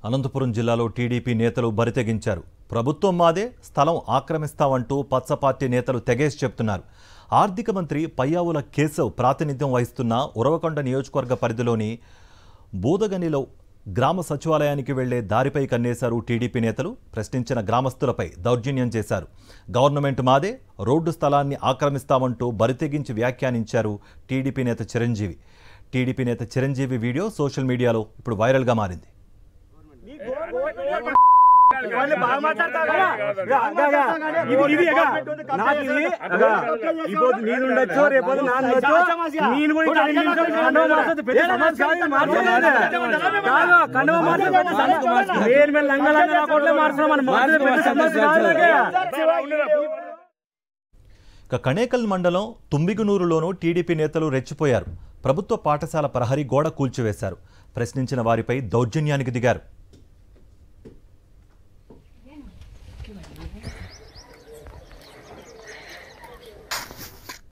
అనంతపురం జిల్లాలో టీడీపీ నేతలు బరితెగించారు. ప్రభుత్వం మాదే, స్థలం ఆక్రమిస్తామంటూ పచ్చ పార్టీ నేతలు తెగేసి చెప్తున్నారు. ఆర్థిక మంత్రి పయ్యావుల కేశవ్ ప్రాతినిధ్యం వహిస్తున్న ఉరవకొండ నియోజకవర్గ పరిధిలోని బూదగనిలో గ్రామ సచివాలయానికి వెళ్లే దారిపై కన్నేశారు టీడీపీ నేతలు. ప్రశ్నించిన గ్రామస్తులపై దౌర్జన్యం చేశారు. గవర్నమెంట్ మాదే, రోడ్డు స్థలాన్ని ఆక్రమిస్తామంటూ బరితెగించి వ్యాఖ్యానించారు టీడీపీ నేత చిరంజీవి. టీడీపీ నేత చిరంజీవి వీడియో సోషల్ మీడియాలో ఇప్పుడు వైరల్గా మారింది. కణేకల్ మండలం తుంబిగునూరులోనూ టీడీపీ నేతలు రెచ్చిపోయారు. ప్రభుత్వ పాఠశాల ప్రహరీ గోడ కూల్చివేశారు. ప్రశ్నించిన వారిపై దౌర్జన్యానికి దిగారు.